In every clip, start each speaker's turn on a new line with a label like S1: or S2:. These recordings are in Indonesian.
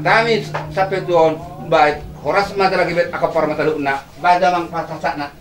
S1: Dami sampai tuon baik horas mata lagi bet aku format lu nak baca mang pasasak nak.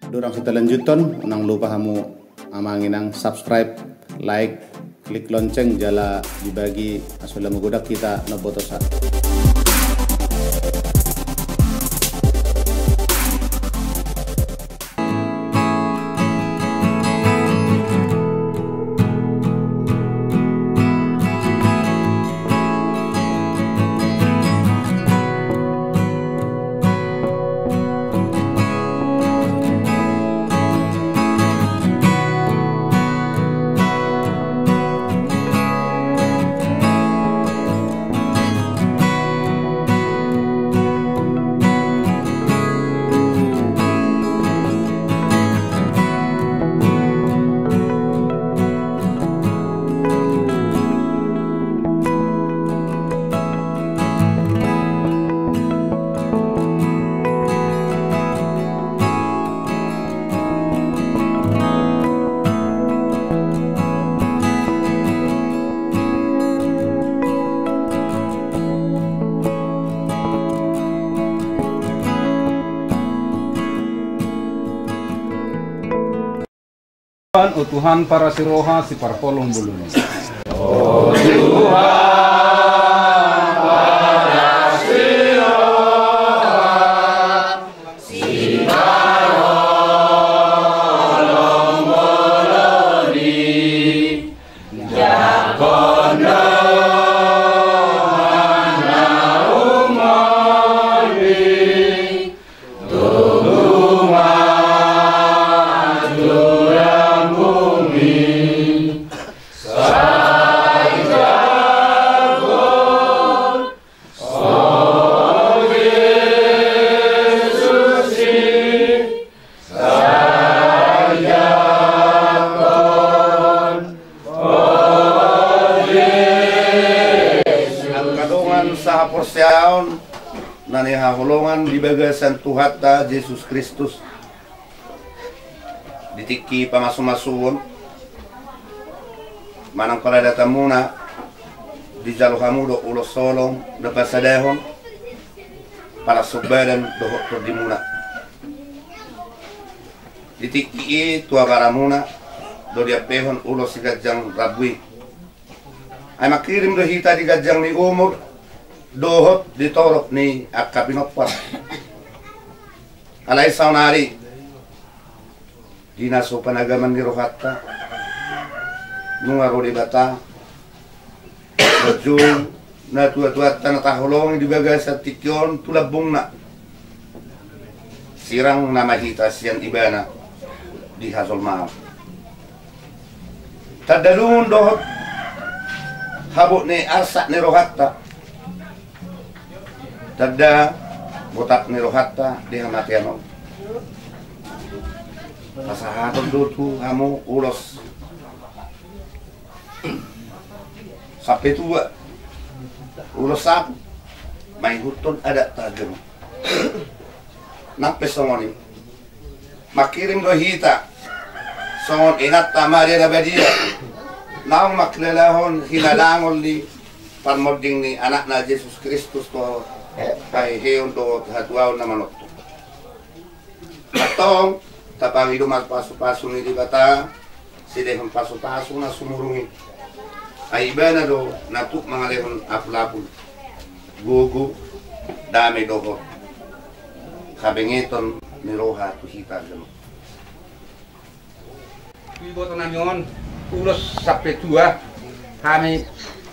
S2: Dorang kita lanjutan, nang lupa kamu amangin ang subscribe, like, klik lonceng jala dibagi asal magodak kita na botosan.
S3: O Tuhan para siroha si parpolong bulun.
S4: O Tuhan para siroha si parpolong bulun. Jakondo
S1: sa porsyaon na nihahulungan di bagasan Tuhan ta Jesus Kristus ditiki pamasumasuon manang paladata muna di jalo hamudo ulo solong da pasadehon para subadan do di muna ditiki tua baramuna do diapehon ulo si gajang rabui ay makirim do hita di gajang ni umur dohot ditorok ni akapinopar alay saunari dinaso panagaman ni rohatta nungaro di bata bajung na tuat-tuat tanah tahulong di bagas sa tikyon tulabong na sirang namahita siyang ibana di hasol maaf tadalungon dohot habot ni arsa ni rohatta Tanda botak ni rohatta di hamatiano. Pasahaton dotu hamu ulos. Sampai tua ulos sap may huton ada tagam. Nampe songoni. Makirim do hita. Songon ingat tamari na badia. Naong maklalahon hinalangol ni panmoding ni anak na Jesus Kristus to kay heon do hatuaw na manokto. Atong tapang idumal paso-paso ni dibata sidehon paso-paso na sumurungi. Ay iba na do natuk mangalehon apul-apul. Gugu dami doho. Kabengeton ni roha tuhita gano.
S3: Iboto namin ulos sampai tua kami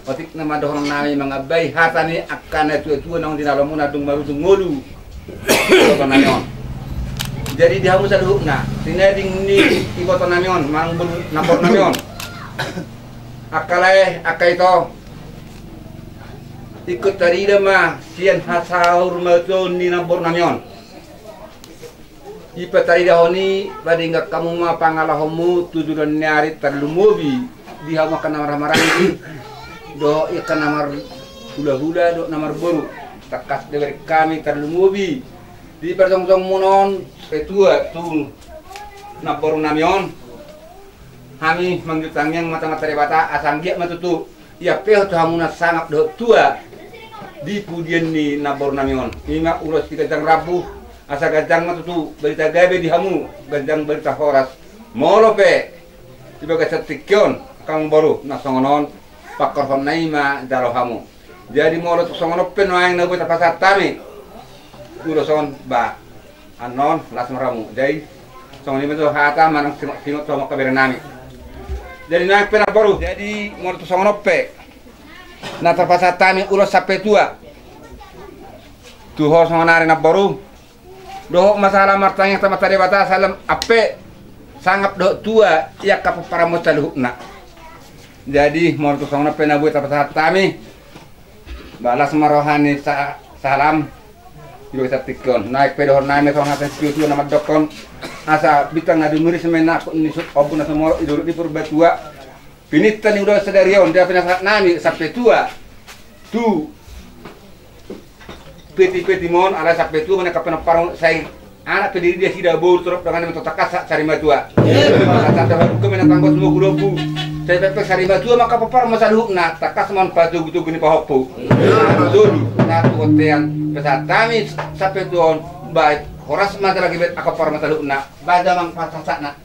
S3: otik nama dohon nami mga bay hatani akan tua nang dinalamu na dung marudung ngolu. Iboto namin. Jadi dia harus ada hukna. Sineding ni iboto namin mang nabor namin. Akalay akay to ikut tadi mah sian hasaur maton ni nabor namin. Ipa tadi dahoni badi nggak kamu mah pangalahomu tujuan nyari terlumubi di hawa kana marah-marah ini do ikan namar hula-hula do namar boru takas dari kami terlumubi di pertong-tong monon petua tu nabor namin. Kami manggil yang mata-mata rebata asang dia matutu ya peh tu hamuna sangat do tua di pudian ni nabor namion ingat ulos kita jang rabu asa gajang matutu berita gabe di hamu gajang berita horas molope tiba ke setikyon kang baru na songonon pakor honaima dalo hamu jadi molo tu songono penoang na buta pasat tami uloson ba anon las maramu jadi songoni betul hata manang singot sama kaberenami. Jadi naik pernah baru, jadi mau tu songono pe. Na terpaksa tami ulos sampai tua. Tuho songonari na baru. Doh masalah martanya sama tadi bata salam ape sangat do tua ya kapu para mocaluhna. Jadi mau tu songono pe na buat terpaksa tami. Balas marohani salam. Ibu kita tikon naik pe dohor naik song hasan tua nama dokon. Asa bitang nadu muri semena aku nisut obu na semoro idul di purba tua pinitan udah sedarion dia penasat nami sampai tua tu peti mon ala sampai tua mana kapan parang saya anak pediri dia tidak bau terus dengan metotakas cari matua tanda hukum yang tangguh semua gulobu saya pepek cari matua maka papar masa hukna takas mon patu gitu gini pahopu dulu satu hotean pesat kami sampai tua baik horas mata lagi bet aku par mata lukna baca mang pasasana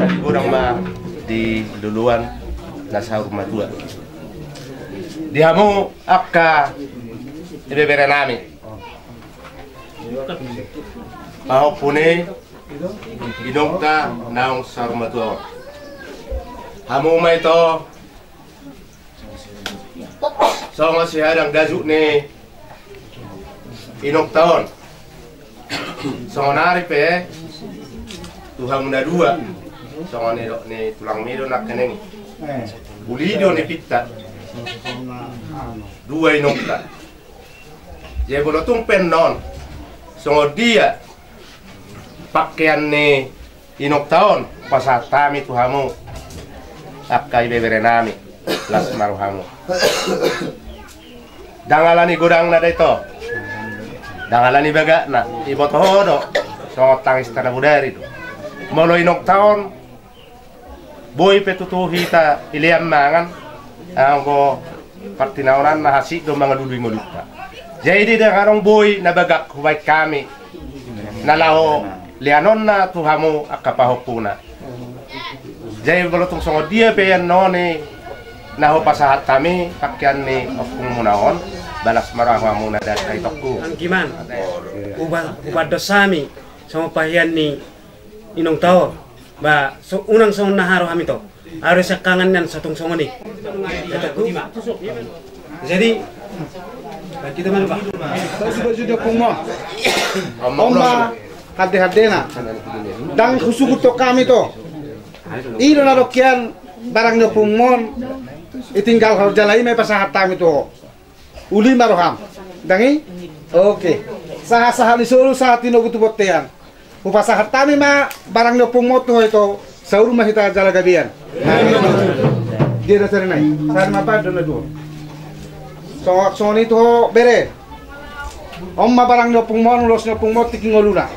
S1: Tadi kurang mah di duluan nasa rumah tua. Di hamu akka ibebere nami. Pao pune inokta naong sa rumah tua. Hamu may to so nga si hadang dazu ni inoktaon. So nari pe Tuhan muna dua, so ni tulang medo nak keneng, bulido ni pita, dua inokta. Jadi kalau tumpen non, so dia pakaian ni inoktaon pasatami tuhamu, akai beberenami, las maruhamu. Dangalani godang na dito, dangalani baga na ibotohodo, so tangis tanah budari tu. Molo inok taon boy petutuhi ta iliam mangan angko partinauran na hasik do mga duduy ngolukta. Jadi dia karong boy na bagak huway kami nalaho lianon na tuhamu akapahopuna. Jadi bolo tung songo dia peyan noni naho pasahat kami pakyan ni opung munahon balas marahwa muna dan kay tokku.
S5: Giman ubah dosami sama pahian ni inong tao ba so unang song naharo kami to harus kangen nan satong song ni jadi kita mana ba
S6: baju dia kumo omma hade na dang khusugut to kami to ilo na rokian barang no pumon itinggal hau jalai me pasahat kami to uli maroham dangi oke saha di solo saat ini gutu botean upasahat kami ma barang no pumot to itu saur mah kita jala gabian dia dasar nai sar ma pa dona do so ni to bere omma barang no pumon los no pumot tikingoluna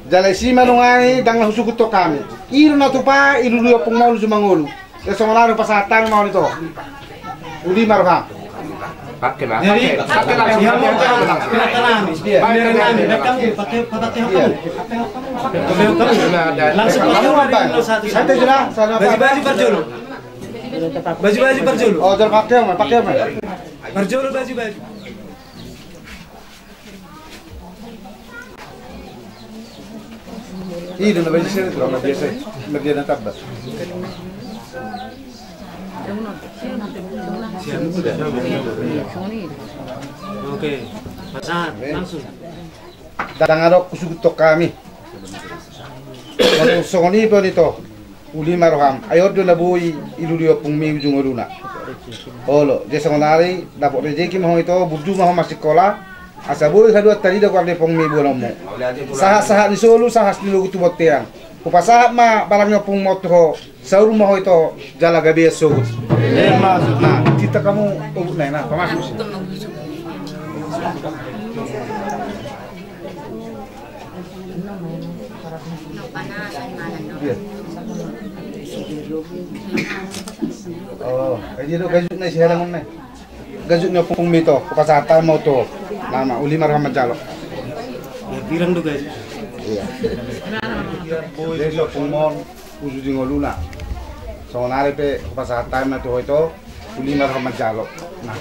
S6: jalai si manungai dang husugut to kami iru na tupa iru no pumon jumangolu ya songolar pasahat kami mau itu uli maroham
S3: pakai lah.
S5: Jadi pakai lah. Langsung baju berjulu. Baju berjulu.
S6: Oh, jangan pakai apa?
S5: Berjulu baju.
S6: Ini udah baju sih, kalau biasa lebih ada tabas.
S5: Oke, pasangan langsung.
S6: Dangarok kusugut to kami. Kalau songoni pun itu, uli maroham. Ayo do nabui ilurio pungmi ujung oruna. Olo, dia songonari dapat rezeki mau itu burju mau masih sekolah. Asabui kadua tadi dah kuarde pungmi bolomo. Saha di Solo, saha di lugu tu boteang. Kupasahat ma barangnya pung moto saur mau itu jala gabe sugut. Masuk. Nah, kita kamu nah, masuk sih. Oh, kayak gitu gajuk na siya lang na. Gajuk na pung mito, kupasatan mo to. Nama uli marhamad jalo.
S5: Bilang do guys.
S6: Iya. Deso pungmon ujung oluna. So nare pe kupasatan na to ito uli marhamad jalo. Nah.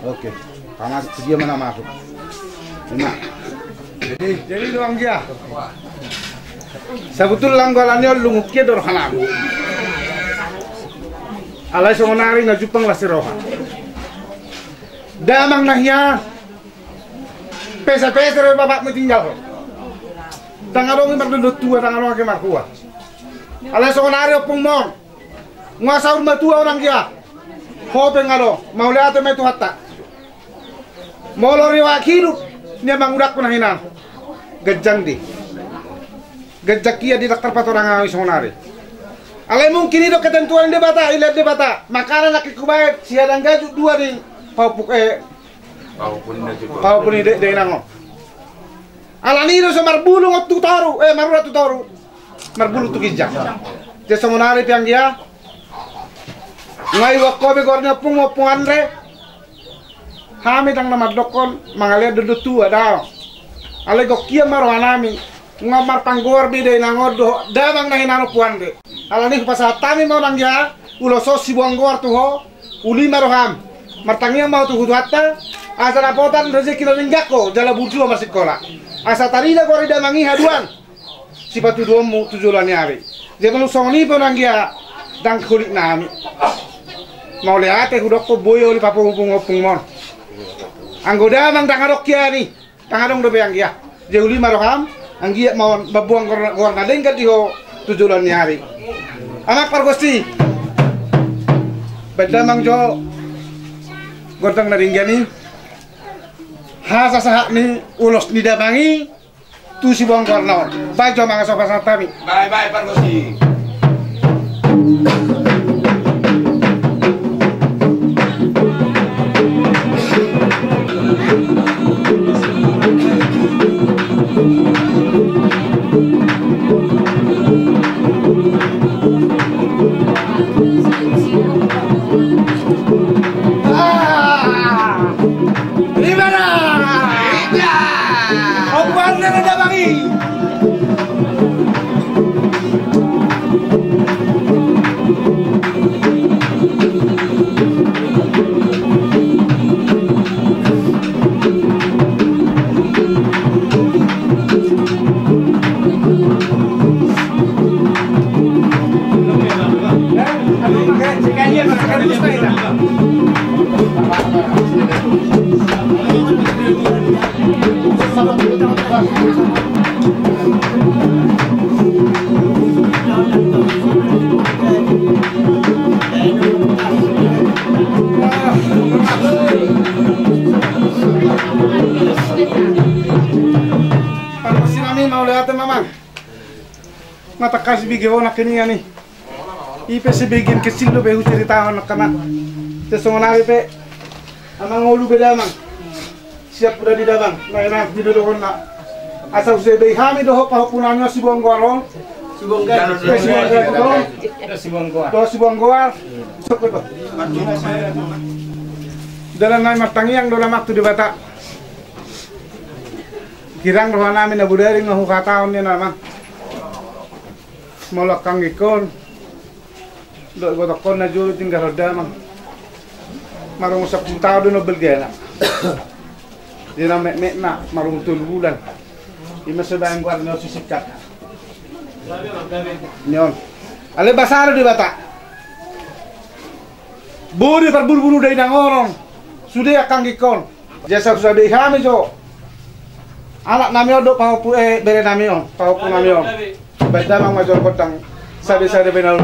S6: Oke. Panas dia mana masuk. Nah. Jadi doang dia. Sabutul langgalannya lunguknya dorhana. Alay songonari ngajupang lasiroha. Damang nahya. Pesa-pesa rin babat mo tinggal. Tangarong yung magdudot tuwa, tangarong ang kimarkuha. Alay songonari opong mon. Nga saur matua orang kia. Hope ngalo, mauliato may tuhata. Molori wa kirup. Niya mangudak ko na hinang. Gajang di. Gajakia di dokter patorang awis songonari. Alay mungkin itu ketentuan debata, ilat debata. Makanan nakikubayat, siadang gajuk dua di paupuk paupun ini de nango. Alaniro so marbulu ngot tutaru, marura tutaru. Marbulu tu kijang. Dia songonari piang dia. Ngai wakobe gornya pungo pungandre. Kami tang nama dokon mangalia duduk tua dah. Alay gokia marwanami. Ngamar panggor bi de nangor do damang nahi nano puande. Alani pasal tami mau nang dia ulo sos si buanggor tu ho uli maroham. Martangnya mau tu huduhatta asal apotan rezeki lo ninggako jala buju masih sekolah. Asa tarida gori damangi haduan. Si patu domu tujulan yari. Dia malu songni pun nang dia dang kulit nami. Mau lihat hudok ko boyo li papu pung mon. Anggoda mang dangarok kia ni. Tangadong do beang dia. Dia uli maroham. Anggi mau babuang gor ngadeng ka diho tujulan hari. Anak pargosti. Beda mang jo gortang naringgani. Hasa sahak ni ulos ni dabangi tu si buang gor naon. Bajo mga sopa satami.
S3: Bye pargosti.
S6: Mau lihat mamang mata kasih bigeo nak ini nih ipe sebagian kecil lo behu cerita anak kanak sesungguhnya ipe amang ngolu beda mang siap udah di dabang nah di dodokon nak asal sebe kami doh pahupunannya si buang gorong si buang goar dalam naik martangi yang dalam waktu di Batak kirang roh namin na budari nga hukataon niya naman molak kang ikon do godokon na julo ting garoda man marung sa puntao do no belgela di na me na marung tululan ima sa bayang guard no sisikat nyon ale basaro di Batak buri perburu-buru dari nangorong sudah kang ikon jasa sudah kami jo anak nami odok paupu bere nami on paupu nami on baik damang major kotang sabi-sabi benal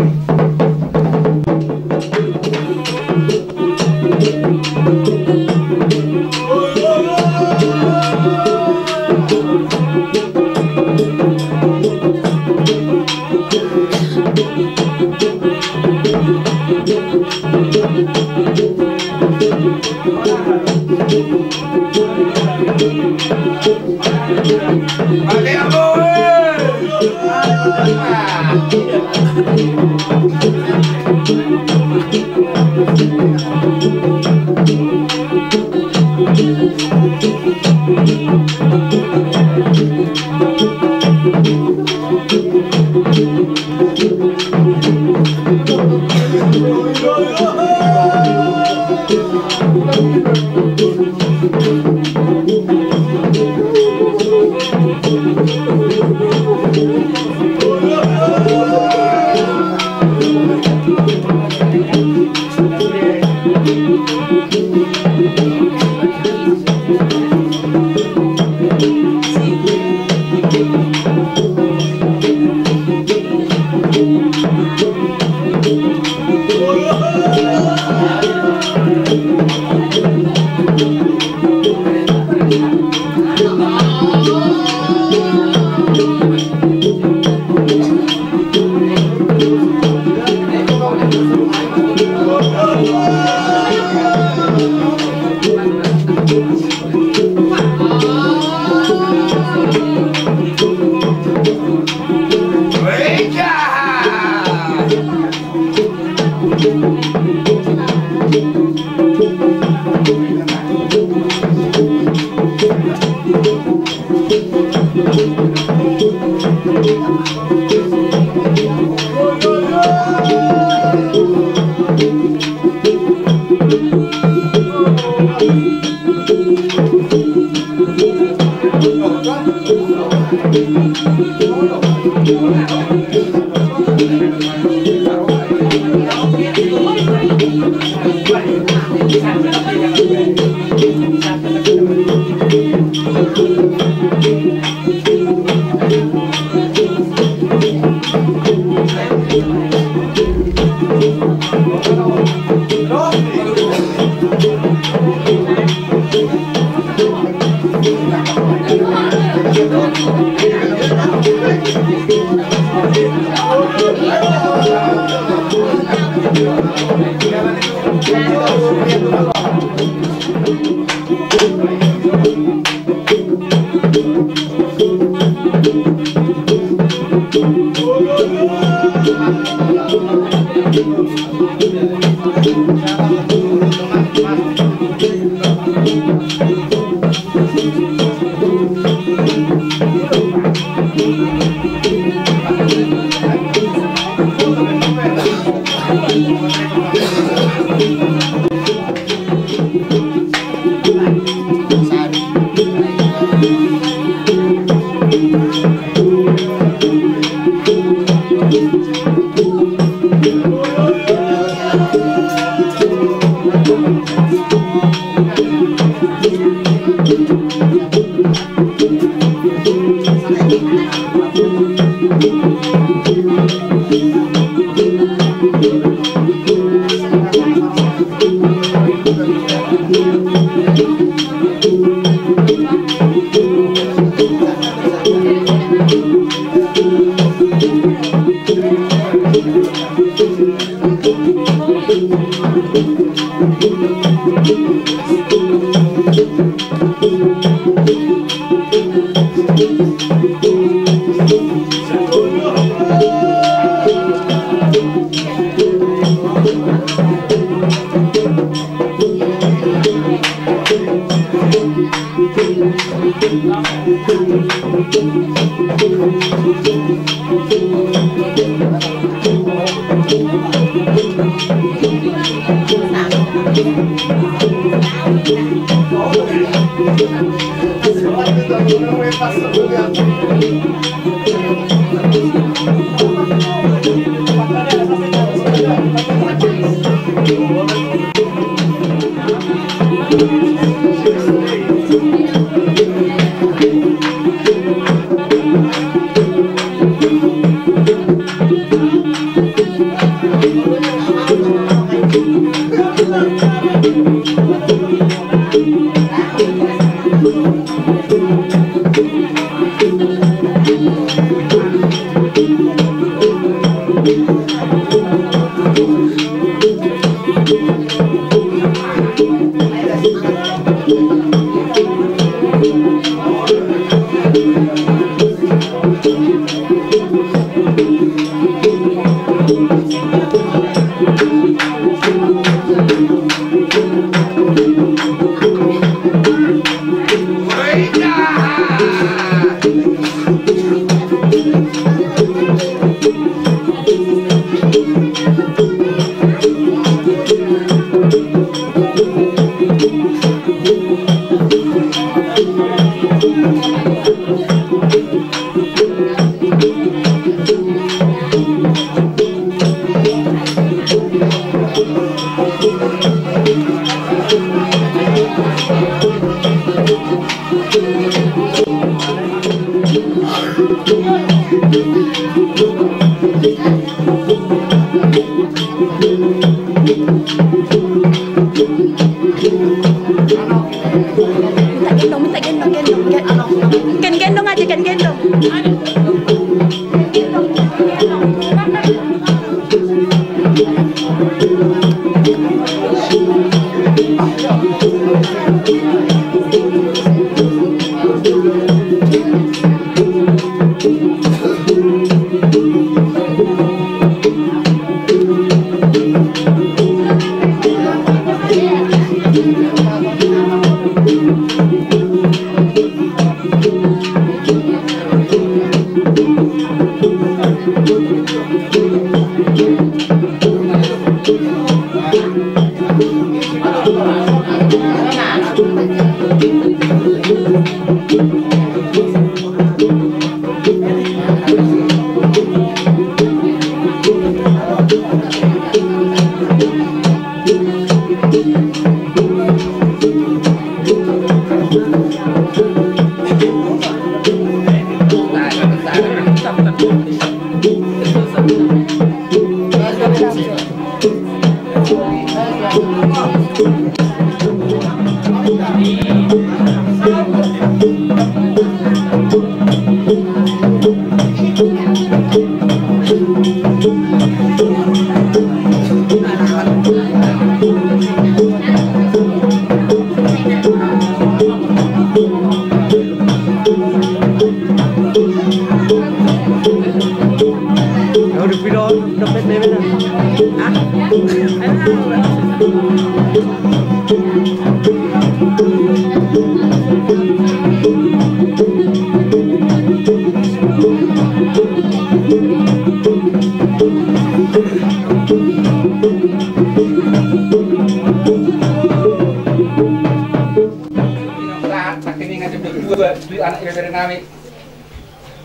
S7: Gendong aja, gendong.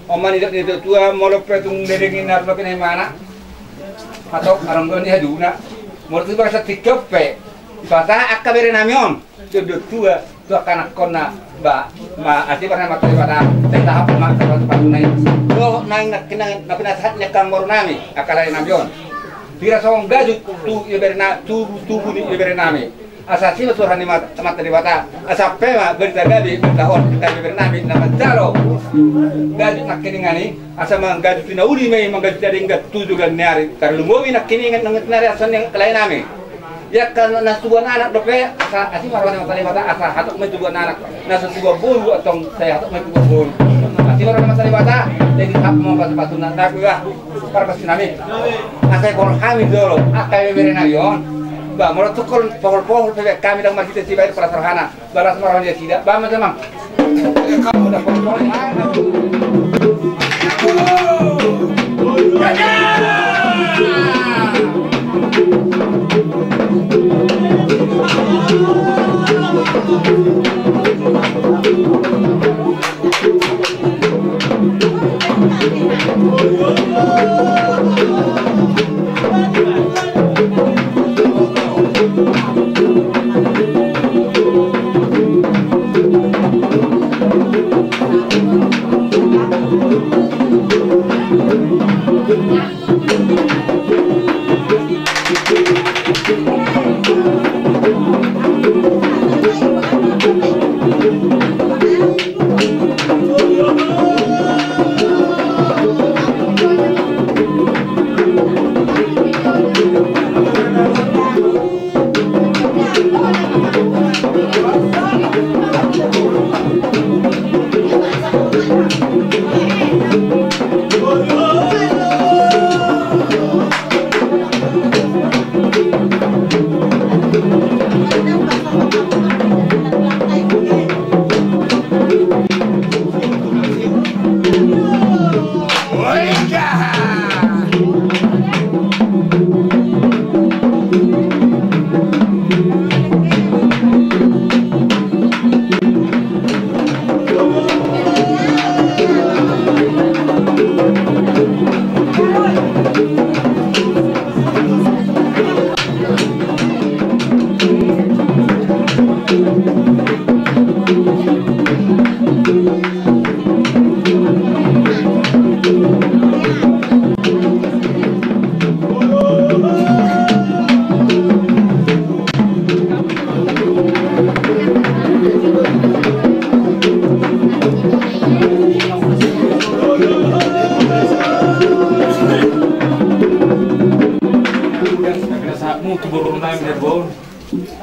S3: Oman tidak itu tua molok petung derengin narlo kene mana atau arang goni haduna mortu bahasa tikepe bata akabere namion itu tua Tua kanak kona ba ati pernah mati pada tahap mak tempat nai. Ko nai nak kinang na pinasat nya kang morunami akalay nabion. Pira song gaju tu iberna tu buni ibernami. Asa sino turhan ni mat dari bata. Asa pema berita gadi bertahun kita ibernami na majalo. Gaju nak kiningani asa mang gaju pinauli mai mang gaju dari enggak tu juga nyari tarlumowi nak kiningan nang nari asan yang kalay nami. Ya kan nasubuan anak dope asa asih marwan matali bata asa hatok mai tubuan anak nasa tubuan bulu atau saya hatok mai tubuan bulu. Asih marwan matali bata jadi hak mau pas-pasun tapi wah para pasinami. Akai kon hamil dulu, akai beberena yon. Ba mula tukol pohol-pohol bebek kami dang masjid si baik para sarhana. Balas marwan dia tidak. Ba macam. Kamu dah pohol.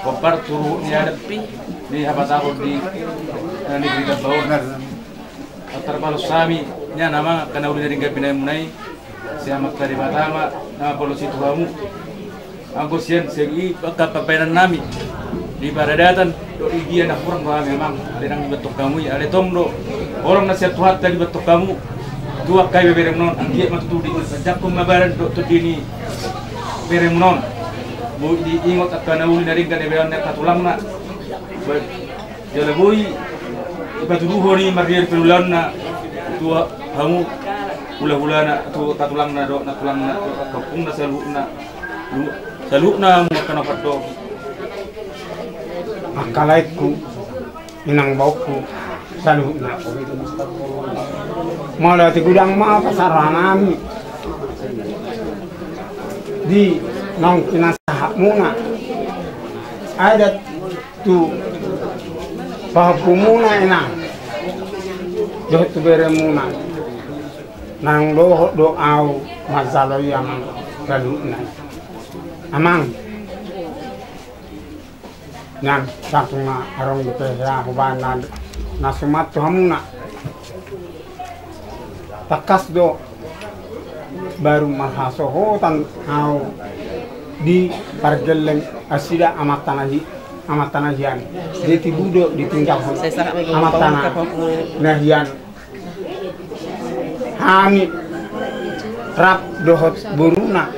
S8: Kopar turu ni ada pi ni habat aku di negeri Dabau. Terbalu sami nya nama kana uli dari gapinai munai siamak dari batama nama polusi tuamu. Angko sian segi kapapenan nami di baradatan do igi anak kurang bah memang ada nang betok kamu ya ada tomdo orang nasihat Tuhan tadi betok kamu dua kali berem non anggiat matu di jakum mabaran do tudini berem non mau diingat akan uli dari kan ebean nak tulang nak jalabui batu duhoni marier pelulan nak tua kamu hula-hula nak tu tatulang nak do nak tulang nak kapung nak salu na mo kana pato
S5: akalaitku inang bauku salu na mala ti gudang ma pasarangan di nang pinasahap muna ada tu pahapu muna ina doh tu bere muna nang do au mazalo yang salu na amang nyan satu na arong dupe ya huban na sumat tu hamuna takas do baru marhaso hotan au di pargeleng asida amat tanahian di tibudo ditinggal amat tanah nahian hamid rap dohot buruna